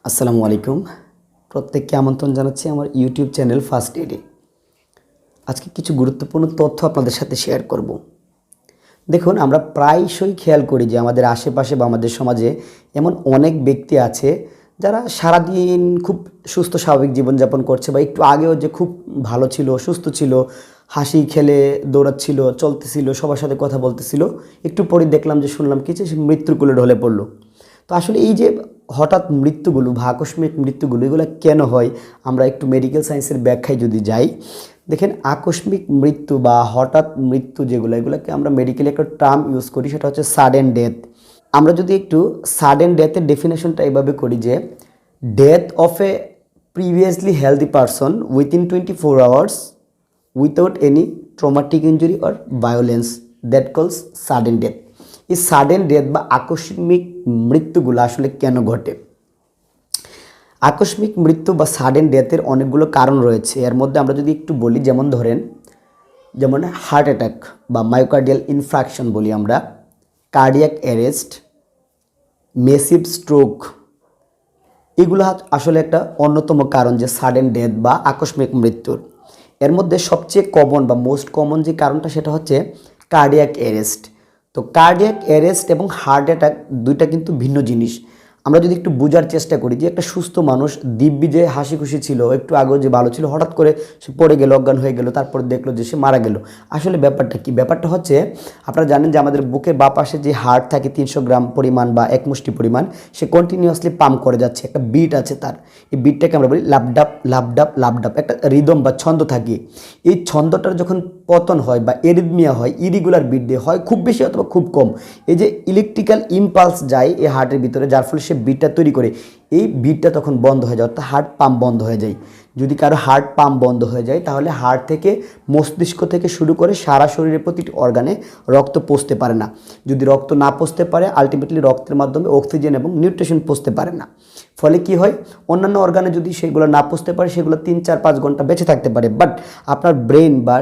আসসালামু আলাইকুম। প্রত্যেককে আমন্ত্রণ জানাচ্ছি আমার ইউটিউব চ্যানেল ফার্স্ট এডে। আজকে কিছু গুরুত্বপূর্ণ তথ্য আপনাদের সাথে শেয়ার করব। দেখুন, আমরা প্রায়শই খেয়াল করি যে আমাদের আশেপাশে বা আমাদের সমাজে এমন অনেক ব্যক্তি আছে যারা সারাদিন খুব সুস্থ স্বাভাবিক জীবনযাপন করছে, বা একটু আগেও যে খুব ভালো ছিল, সুস্থ ছিল, হাসি খেলে দৌড়াচ্ছিল, চলতেছিল, সবার সাথে কথা বলতেছিল, একটু পরে দেখলাম যে শুনলাম কি যে সে মৃত্যুর কোলে ঢলে পড়লো। তো আসলে এই যে হঠাৎ মৃত্যুগুলো বা আকস্মিক মৃত্যুগুলো, এগুলো কেন হয়? আমরা একটু মেডিকেল সায়েন্সের ব্যাখ্যায় যদি যাই, দেখেন, আকস্মিক মৃত্যু বা হঠাৎ মৃত্যু যেগুলো, এগুলোকে আমরা মেডিকেলে একটা টার্ম ইউজ করি, সেটা হচ্ছে সাডেন ডেথ। আমরা যদি একটু সাডেন ডেথের ডেফিনেশনটা এভাবে করি যে death of A previously healthy person within 24 hours without any traumatic injury or violence, that কলস সাডেন ডেথ। এই সাডেন ডেথ বা আকস্মিক মৃত্যুগুলো আসলে কেন ঘটে? আকস্মিক মৃত্যু বা সাডেন ডেথের অনেকগুলো কারণ রয়েছে। এর মধ্যে আমরা যদি একটু বলি, যেমন হার্ট অ্যাটাক বা মায়োকার্ডিয়াল ইনফ্রাকশন বলি আমরা, কার্ডিয়াক অ্যারেস্ট, মেসিভ স্ট্রোক, এগুলো আসলে একটা অন্যতম কারণ যে সাডেন ডেথ বা আকস্মিক মৃত্যুর। এর মধ্যে সবচেয়ে কমন বা মোস্ট কমন যে কারণটা, সেটা হচ্ছে কার্ডিয়াক অ্যারেস্ট। তো কার্ডিয়াক অ্যারেস্ট এবং হার্ট অ্যাটাক দুইটা কিন্তু ভিন্ন জিনিস। আমরা যদি একটু বোঝার চেষ্টা করি যে একটা সুস্থ মানুষ দিব্যি যে হাসি খুশি ছিল, একটু আগেও যে ভালো ছিল, হঠাৎ করে সে পড়ে গেল, অজ্ঞান হয়ে গেল, তারপর দেখলো যে সে মারা গেল। আসলে ব্যাপারটা কি? ব্যাপারটা হচ্ছে, আপনারা জানেন যে আমাদের বুকের বাঁ পাশে যে হার্ট থাকে 300 গ্রাম পরিমাণ বা এক মুষ্টি পরিমাণ, সে কন্টিনিউয়াসলি পাম্প করে যাচ্ছে, একটা বিট আছে তার। এই বিটটাকে আমরা বলি লাপডাপ লাপডাপ লাপডাপ, একটা রিদম বা ছন্দ থাকে। এই ছন্দটার যখন পতন হয় বা এরিদমিয়া হয়, ইরিগুলার বিট দিয়ে হয়, খুব বেশি অথবা খুব কম, এই যে ইলেকট্রিক্যাল ইম্পালস যায় এই হার্টের ভিতরে, যার ফলে সে বিটটা তৈরি করে, এই বিটটা তখন বন্ধ হয়ে যায়, অর্থাৎ হার্ট পাম্প বন্ধ হয়ে যায়। যদি কারো হার্ট পাম্প বন্ধ হয়ে যায়, তাহলে হার্ট থেকে মস্তিষ্ক থেকে শুরু করে সারা শরীরের প্রতিটি অর্গানে রক্ত পৌঁছতে পারে না। যদি রক্ত না পৌঁছতে পারে, আলটিমেটলি রক্তের মাধ্যমে অক্সিজেন এবং নিউট্রিশন পৌঁছতে পারে না। ফলে কি হয়, অন্যান্য অর্গানে যদি সেগুলো না পৌঁছতে পারে, সেগুলো 3-4-5 ঘন্টা বেঁচে থাকতে পারে, বাট আপনার ব্রেন বা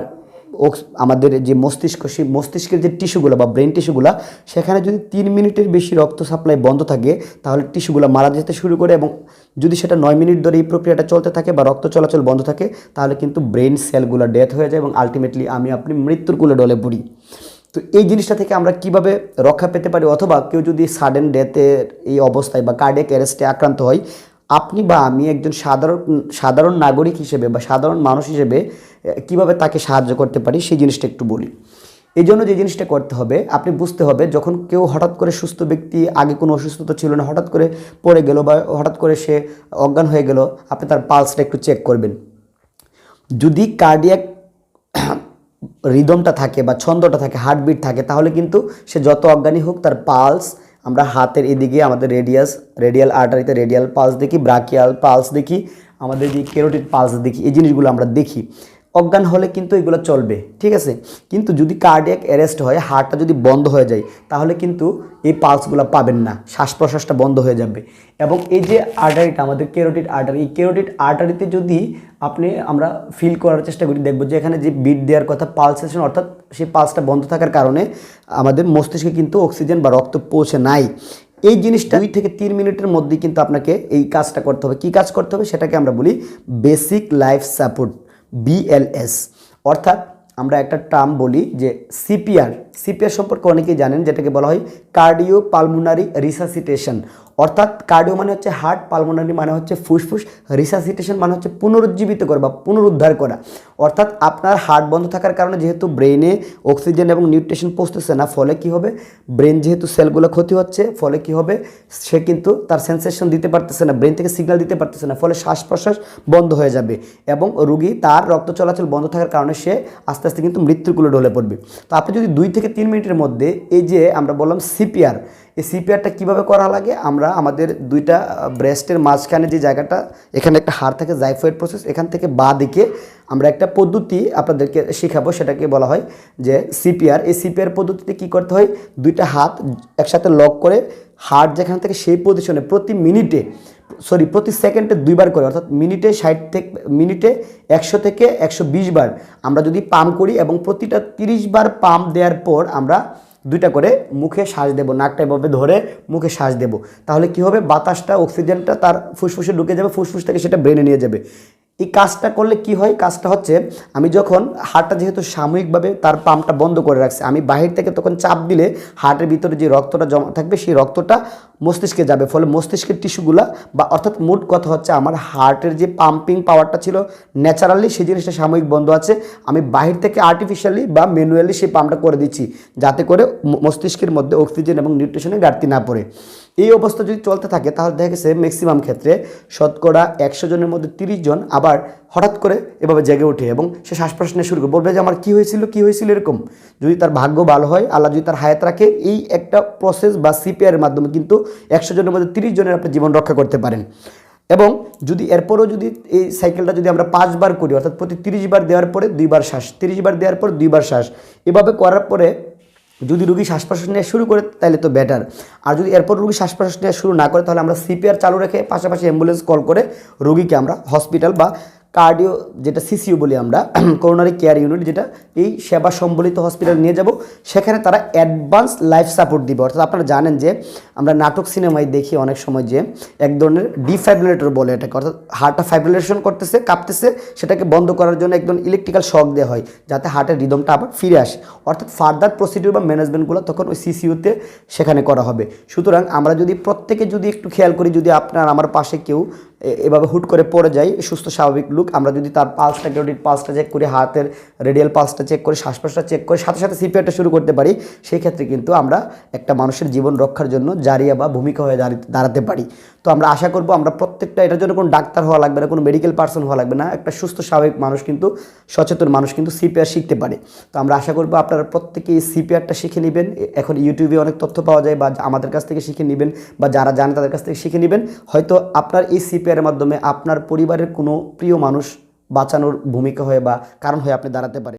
আমাদের যে মস্তিষ্ক, সেই মস্তিষ্কের যে টিস্যুগুলো বা ব্রেন টিস্যুগুলো, সেখানে যদি 3 মিনিটের বেশি রক্ত সাপ্লাই বন্ধ থাকে, তাহলে টিস্যুগুলো মারা যেতে শুরু করে, এবং যদি সেটা 9 মিনিট ধরে এই প্রক্রিয়াটা চলতে থাকে বা রক্ত চলাচল বন্ধ থাকে, তাহলে কিন্তু ব্রেন সেলগুলো ডেথ হয়ে যায় এবং আলটিমেটলি আপনি মৃত্যুর কোলে ঢলে পড়ি। তো এই জিনিসটা থেকে আমরা কিভাবে রক্ষা পেতে পারি, অথবা কেউ যদি সাডেন ডেথের এই অবস্থায় বা কার্ডিয়াক অ্যারেস্টে আক্রান্ত হয়, আপনি বা আমি একজন সাধারণ নাগরিক হিসেবে বা সাধারণ মানুষ হিসেবে কিভাবে তাকে সাহায্য করতে পারি, সেই জিনিসটা একটু বলি। এই জন্য যে জিনিসটা করতে হবে, আপনি বুঝতে হবে, যখন কেউ হঠাৎ করে, সুস্থ ব্যক্তি, আগে কোনো অসুস্থতা ছিল না, হঠাৎ করে পড়ে গেল বা হঠাৎ করে সে অজ্ঞান হয়ে গেল, আপনি তার পালসটা একটু চেক করবেন। যদি কার্ডিয়াক রিদমটা থাকে বা ছন্দটা থাকে, হার্টবিট থাকে, তাহলে কিন্তু সে যত অজ্ঞানী হোক, তার পালস আমরা হাতের এদিকে আমাদের রেডিয়াল আর্টারিতে রেডিয়াল পালস দেখি, ব্রাকিয়াল পালস দেখি, আমাদের যে ক্যারোটিড পালস দেখি, এই জিনিসগুলো আমরা দেখি। অজ্ঞান হলে কিন্তু এগুলো চলবে, ঠিক আছে। কিন্তু যদি কার্ডিয়াক অ্যারেস্ট হয়, হার্টটা যদি বন্ধ হয়ে যায়, তাহলে কিন্তু এই পালসগুলো পাবেন না, শ্বাস প্রশ্বাসটা বন্ধ হয়ে যাবে। এবং এই যে আর্টারিটা, আমাদের ক্যারোটিড আর্টারি, এই ক্যারোটিড আর্টারিতে যদি আমরা ফিল করার চেষ্টা করি, দেখব যে এখানে যে বিট দেওয়ার কথা, পালসেশন, অর্থাৎ সেই পালসটা বন্ধ থাকার কারণে আমাদের মস্তিষ্কে কিন্তু অক্সিজেন বা রক্ত পৌঁছে নাই। এই জিনিসটা 2 থেকে 3 মিনিটের মধ্যেই কিন্তু আপনাকে এই কাজটা করতে হবে। কী কাজ করতে হবে সেটাকে আমরা বলি বেসিক লাইফ সাপোর্ট, BLS। অর্থাৎ আমরা একটা টার্ম বলি যে সিপিআর সম্পর্কে অনেকেই জানেন, যেটাকে বলা হয় কার্ডিও পালমোনারি রিসাসিটেশন। অর্থাৎ কার্ডিও মানে হচ্ছে হার্ট, পালমোনারি মানে হচ্ছে ফুসফুস, রিসাসিটেশন মানে হচ্ছে পুনরুজ্জীবিত করা বা পুনরুদ্ধার করা। অর্থাৎ আপনার হার্ট বন্ধ থাকার কারণে যেহেতু ব্রেনে অক্সিজেন এবং নিউট্রিশন পৌঁছতেছে না, ফলে কি হবে, ব্রেন যেহেতু সেলগুলো ক্ষতি হচ্ছে, ফলে কি হবে, সে কিন্তু তার সেন্সেশন দিতে পারতেছে না, ব্রেন থেকে সিগন্যাল দিতে পারতেছে না, ফলে শ্বাস প্রশ্বাস বন্ধ হয়ে যাবে এবং রোগী তার রক্ত চলাচল বন্ধ থাকার কারণে সে আস্তে আস্তে কিন্তু মৃত্যুর কোলে ঢলে পড়বে। তো আপনি যদি 2 থেকে 3 মিনিটের মধ্যে, এই যে আমরা বললাম সিপিআর, এই সিপিআরটা কীভাবে করা লাগে, আমরা আমাদের দুইটা ব্রেস্টের মাঝখানে যে জায়গাটা, এখানে একটা হাড় থাকে, জাইফয়েড প্রসেস, এখান থেকে বাঁ দিকে আমরা একটা পদ্ধতি আপনাদেরকে শেখাবো, সেটাকে বলা হয় যে সিপিআর। এই সিপিআর পদ্ধতিতে কী করতে হয়, দুইটা হাত একসাথে লক করে হার্ট যেখান থেকে সেই পজিশনে প্রতি সেকেন্ডে 2 বার করে, অর্থাৎ মিনিটে 100 থেকে 120 বার আমরা যদি পাম্প করি, এবং প্রতিটা 30 বার পাম্প দেওয়ার পর আমরা দুইটা করে মুখে শ্বাস দেব, নাকটা এভাবে ধরে মুখে শ্বাস দেব। তাহলে কি হবে, বাতাসটা অক্সিজেনটা তার ফুসফুসে ঢুকে যাবে, ফুসফুস থেকে সেটা ব্রেনে নিয়ে যাবে। এই কাজটা করলে কি হয়, কাজটা হচ্ছে আমি যখন হার্টটা যেহেতু সাময়িকভাবে তার পাম্পটা বন্ধ করে রাখছে, আমি বাহির থেকে তখন চাপ দিলে হার্টের ভিতরে যে রক্তটা জমা থাকবে সেই রক্তটা মস্তিষ্কে যাবে, ফলে মস্তিষ্কের টিস্যুগুলা বা অর্থাৎ মোট কথা হচ্ছে আমার হার্টের যে পাম্পিং পাওয়ারটা ছিল ন্যাচারালি সেই জিনিসটা সাময়িক বন্ধ আছে, আমি বাহির থেকে আর্টিফিশিয়ালি বা ম্যানুয়ালি সেই পাম্পটা করে দিচ্ছি যাতে করে মস্তিষ্কের মধ্যে অক্সিজেন এবং নিউট্রিশনের ঘাটতি না পড়ে। এই অবস্থা যদি চলতে থাকে তাহলে দেখা গেছে ম্যাক্সিমাম ক্ষেত্রে শতকরা 100 জনের মধ্যে 30 জন আবার হঠাৎ করে এভাবে জেগে ওঠে এবং সে শ্বাস প্রশ্বাস নিয়ে শুরু করে বলবে যে আমার কী হয়েছিল এরকম। যদি তার ভাগ্য ভালো হয়, আল্লাহ যদি তার হায়াত রাখে, এই একটা প্রসেস বা সিপিআরের মাধ্যমে কিন্তু 100 জনের মধ্যে 30 জনের আপনি জীবন রক্ষা করতে পারেন। এবং যদি এরপরও যদি এই সাইকেলটা যদি আমরা 5 বার করি, অর্থাৎ প্রতি 30 বার দেওয়ার পরে 2 বার শ্বাস, 30 বার দেওয়ার পর 2 বার শ্বাস, এভাবে করার পরে যদি রুগী শ্বাস প্রশ্বাস নেওয়া শুরু করে তাহলে তো বেটার। আর যদি এরপর রুগী শ্বাস প্রশ্বাস নেওয়া শুরু না করে তাহলে আমরা সিপিআর চালু রেখে পাশাপাশি অ্যাম্বুলেন্স কল করে রুগীকে আমরা হসপিটাল বা কার্ডিও যেটা সিসিইউ বলি আমরা, করোনারি কেয়ার ইউনিট, যেটা এই সেবা সম্বলিত হসপিটাল নিয়ে যাব। সেখানে তারা অ্যাডভান্স লাইফ সাপোর্ট দিবে। অর্থাৎ আপনারা জানেন যে আমরা নাটক সিনেমায় দেখি অনেক সময় যে এক ধরনের ডিফাইব্রিলেটর বলে এটাকে, অর্থাৎ হার্টটা ফাইব্রিলেশন করতেছে, কাঁপতেছে, সেটাকে বন্ধ করার জন্য একদম ইলেকট্রিক্যাল শক দেওয়া হয় যাতে হার্টের রিদমটা আবার ফিরে আসে। অর্থাৎ ফার্দার প্রসিডিউর বা ম্যানেজমেন্টগুলো তখন ওই সিসিইউতে সেখানে করা হবে। সুতরাং আমরা যদি প্রত্যেকে যদি একটু খেয়াল করি, যদি আপনার আমার পাশে কেউ এভাবে হুট করে পড়ে যায় সুস্থ স্বাভাবিক লোক, আমরা যদি তার পালসটা কার্ডিক পালসটা চেক করি, হাতের রেডিয়াল পালসটা চেক করে, শ্বাস প্রশ্বাস চেক করে সাথে সাথে সিপিআরটা শুরু করতে পারি, সেই ক্ষেত্রে কিন্তু আমরা একটা মানুষের জীবন রক্ষার জন্য জারিয়া বা ভূমিকা হয়ে দাঁড়াতে পারি। তো আমরা আশা করব আমরা প্রত্যেকটা, এটার জন্য কোনো ডাক্তার হওয়া লাগবে না, কোনো মেডিকেল পার্সন হওয়া লাগবে না, একটা সুস্থ স্বাভাবিক মানুষ কিন্তু, সচেতন মানুষ কিন্তু সিপিআর শিখতে পারে। তো আমরা আশা করব আপনারা প্রত্যেকে এই সিপিআরটা শিখে নেবেন। এখন ইউটিউবে অনেক তথ্য পাওয়া যায়, বা আমাদের কাছ থেকে শিখে নেবেন, বা যারা জানে তাদের কাছ থেকে শিখে নেবেন। হয়তো আপনার এই সিপিআরের মাধ্যমে আপনার পরিবারের কোনো প্রিয় মানুষ বাঁচানোর ভূমিকা হয়ে বা কারণ হয়ে আপনি দাঁড়াতে পারেন।